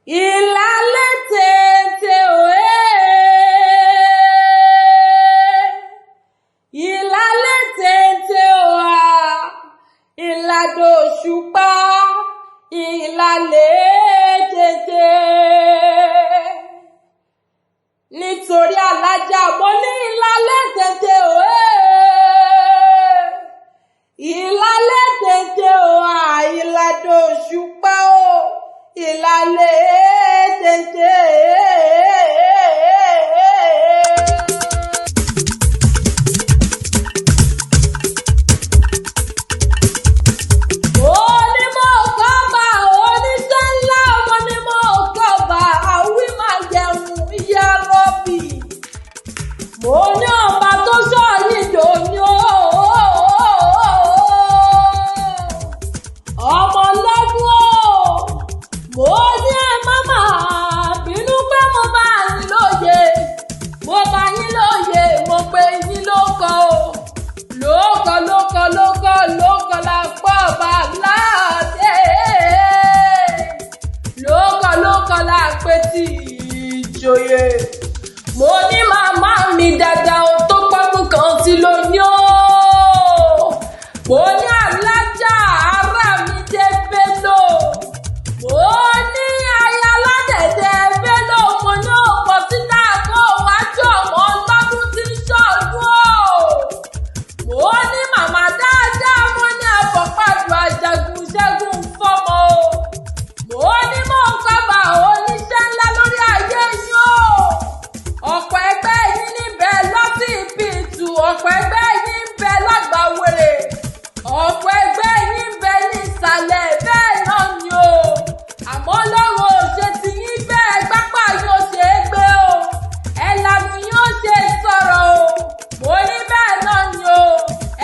Ìlàlẹ̀ tètè òye. Ìlàlẹ̀ tètè òà. Ìlàdò òṣùpá. Ìlàlẹ̀ tètè. Nítorí alájà mo ní ìlàlẹ̀ tètè òye. Ìlàlẹ̀ tètè òà. Ìlàdò òṣùpá o. Ìlàlẹ̀ tètè. Onímọ̀ kọ́ba oníṣẹ́ ńlá ọmọ onímọ̀ kọ́ba àwí máa jẹun ìyá rọ́bì. Mo ní ọba tó sọ yìí dòní o. Ọmọ lọ́dún o. Mo ní ẹ má máa bínú pé mo bá yín lóye. Mo bá yín lóye, mo pè yín lóko o. Lóko la pọ̀ bá láàdé. Lóko la pé tí ìjòyè. Mo ní màmá mi dada o tó pọ́dún kan sí lóní o. Mo ní alájà ara mi dé Bello. Mo ní aya aládẹ̀dẹ̀ Bello. Mo ní ọkọ̀ sínú àgọ́ wájú ọmọ lọ́dún tí ń ṣọ́ọ̀dún o. Mo ní màmá dáadáa, mo ní àfọ̀pàdù àjàgùn ṣẹ́gun fọ́mọ o. Mo ní mò ń kọ́ba oníṣẹ́ ńlá lórí ayé yín o. Ọ̀pọ̀ ẹgbẹ́ yín níbẹ̀ lọ́sibítù, ọ̀pọ̀ ẹgbẹ́ yín ń bẹ lágbàwèrè, ọ̀pọ̀ ẹgbẹ́ yín ń bẹ ní ìsàlẹ̀ bẹ́ẹ̀ náà ni o. Àmọ́ Ọlọ́run ò ṣe ti yín bẹ́ẹ̀, gbápá yóò ṣe é gbé o. Ẹ̀lànà yóò ṣe sọ̀rọ̀ o. Mo ní bẹ́ẹ̀ náà ni o.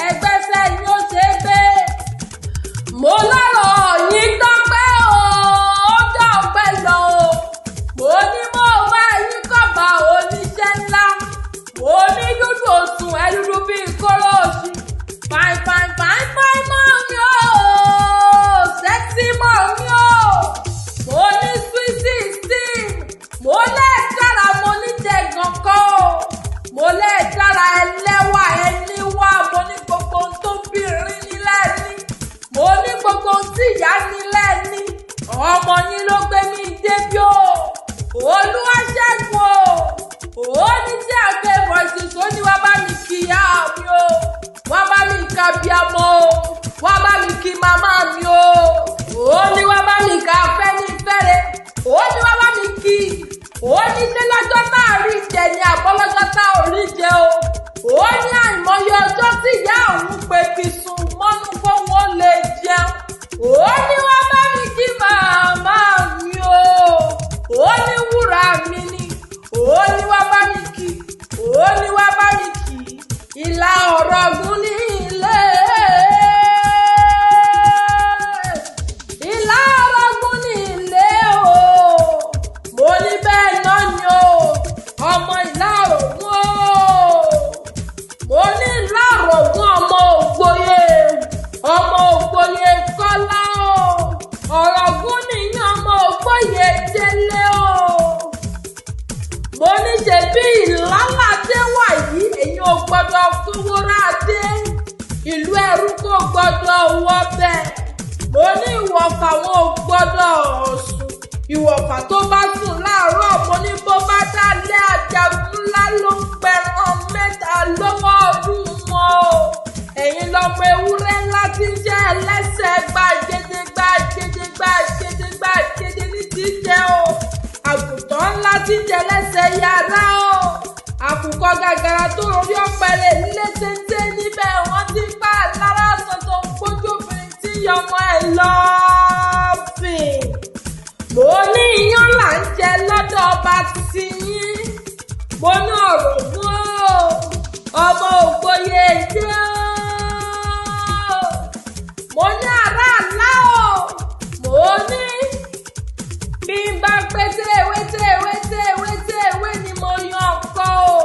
Ẹgbẹ́sẹ̀ yóò ṣe é gbé. Mo lọ́rọ̀ yín dọ́pẹ́ o, ó dọ́pẹ́ lọ o. Mo ní mo bá yín kọ́ba oníṣẹ́ ńlá. Mo ní dúdú òsùn ẹ̀dúdú bíi kóró òṣì. Fine mọ́ mi o. Sexy mọ́ mi o. Mo ní sweetie steam. Mo lẹ́ẹ̀dára mo ní jẹ̀gàn kọ́ o. Mo lẹ́ẹ̀dára ẹlẹ́wà ẹníwà. Mo ní gbogbo ohun tó bìnrin nílẹ̀ ní. Mo ní gbogbo ohun tí ìyá nílẹ̀ ní. Ọmọ yín ló gbé mi débi o. Olúwaṣẹ́gun o. Ó ní tí àgbẹ̀ voices ó ní wá bá mi kí ìyá mi o. Wá bá mi ka bíamọ o. Wá bá mi kí màmá mi o. Ó ní wá bá mi ka Afẹ́nifẹ́re. Ó ní wá bá mi kí. Ó ní ṣé lọ́jọ́ tá a rí jẹ ni àbọ́lọ́jọ́ tá a ò rí jẹ o. Ó ní àìmọye ọjọ́ tí ìyá òun pé kí sùn mọ́nú fóun ó lè jẹun. Ó ní wá bá mi kí màmá mi o. Ó ní wúrà mi ni. Ó ní wá bá mi kí. Ó ní wá bá mi kí. Ìlà Ọ̀rọ̀gún ní ilé. Ìlà Ọ̀rọ̀gún ní ilé o. Mo ní bẹ́ẹ̀ náà ni o. Ọmọ Ìlà Ọ̀rọ̀gún o. Mo ní Ìlà Ọ̀rọ̀gún ọmọ Ògbóyè. Ọmọ Ògbóyè Kọ́lá o. Ọ̀rọ̀gún nìyẹn ọmọ Ògbóyè Délé o. Mo ní ṣebí ìlàládé wà yìí, èyí ò gbọdọ̀ kówó ráadé. Ìlú ẹrú kò gbọdọ̀ wọ bẹ́ẹ̀. Mo ní ìwọ̀fà wọn ò gbọdọ̀ sùn. Ìwọ̀fà tó bá sùn láàárọ̀, mo ní bó bá dálé àjàgùn ńlá ló ń pẹran mẹ́ta lọ́wọ́ ọdún wọn o. Ẹ̀yin lọmọ ewúrẹ́ ńlá tí ń jẹ́ ẹlẹ́sẹ̀ gbàgede ní jíjẹ o. Àgùntàn ńlá tí ń jẹ lẹ́sẹ̀ yàrá o. Àkùkọ gàgàrà tó orí ọ̀pẹ̀lẹ̀ nílé téńté níbẹ̀ wọ́n ti ń pa lára tuntun gbójú obìnrin tí yọmọ ẹ̀ lọ́ọ̀fìn. Mo ní iyán là ń jẹ lọ́dọ̀ ọba ti yín. Mo ní Ọ̀rọ̀gún o. Ọmọ Ògbóyè dé o. Mo ní ará àlá o. Mo ní bí n bá pé téwé ni mo yan ọkọ o.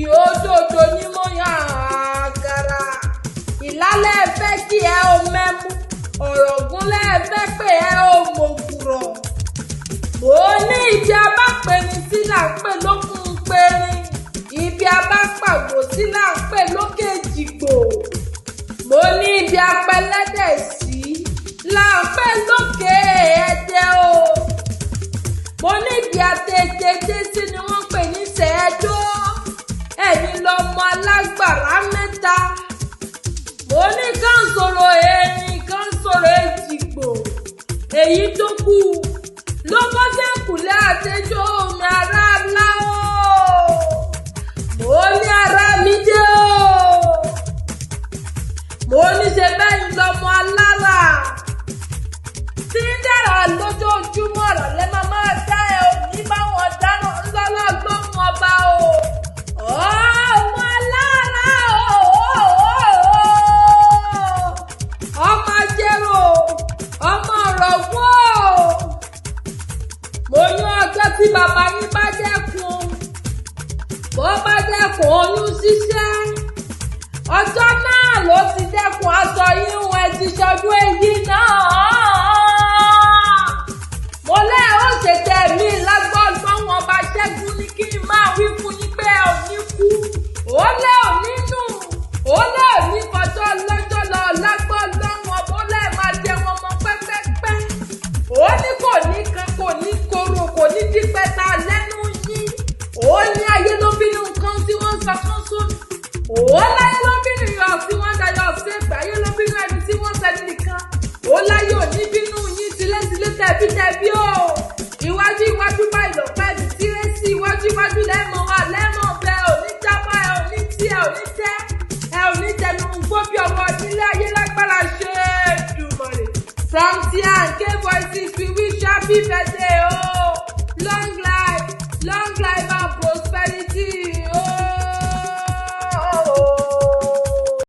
Ìhòòdòdò ni mo yan àgàrà. Ìlàlẹ̀ fẹ́ kí ẹ o mẹ́mú. Ọ̀rọ̀gún lẹ́ẹ̀fẹ́ pé ẹ o mògùrọ̀. Mo ní ibi abápẹ̀rin sí là ń pè lókun perin, ibi abápàgbò sí là ń pè lókè jìgbò. Mo ní ibi apẹlẹ́dẹ̀ sí là ń pè lókè ẹdẹ o. Mo ní ibi àtẹ̀tẹ̀tẹ̀ sí ni wọ́n pè ní sẹ́ẹ̀dó. Ẹ̀yin lọmọ alágbára mẹ́ta. Mo ní kán sọ̀rọ̀ erin, kán sọ̀rọ̀ èjìgbò. Èyí tó kù ló bọ́ sẹ́kùlé àtẹjọ́ omi ará ńlá o. Mo ní ara mi dé o. Mo ní ṣe bẹ́yìn lọmọ alára. Tí ń dára lójoojúmọ́ ọ̀rọ̀ lẹ́ máa dá ẹ ò ní bá wọn dáná ńlọ́lọ́ gbóhùn ọba o. Ọmọ alára o. Ọmọ ajérò, ọmọ ọ̀rọ̀gbọ́. Mo ní ọjọ́ tí bàbá yín bá dẹ́kun, bó bá dẹ́kun oyún ṣíṣẹ́, ọjọ́ náà ló ti dẹ́kun aṣọ yíhun ẹ ti ṣọdún èyí náà. Mo lẹ́ ó ṣètẹ̀ mí lágbọ́gbọ́n wọn bá ṣẹ́gun ní kí n máa wí fún yín pé ò ní kú. Ó lẹ́ ò nínú, ó lẹ́ ò ní fọjọ́ lọ́jọ́ lọ lágbọ́gbọ́n wọn, ó lẹ́ máa jẹ wọn mọ́ pẹ́pẹ́pẹ́. Ó ní kò ní kan, kò ní korò, kò ní dípẹ́ta lẹ́nu yín. Ó ní ayé ló bínú nǹkan tí wọ́n sọ kán sómi. Ó láyé ló bínú iyọ̀ tí wọ́n dayọ̀ sí ẹgbẹ́, ayé ló bínú ẹni tí wọ́n sẹ́ni nìkan. Ó láyé ò ní bínú yín tilétilé tẹ̀bítẹ̀bí o. Iwájú iwájú báyìí lọ pẹ́ ní tírésì, iwájú iwájú lẹ́mọ̀ wà lẹ́mọ̀ bẹ́ ò ní jábọ̀ ẹ ò ní tí ẹ ò ní tẹ́ ẹ ò ní tẹnu gbóbi ọmọ nílé ayé lágbára ṣe é dùmọ̀rẹ̀. From Tia and K Voices we wish happy birthday.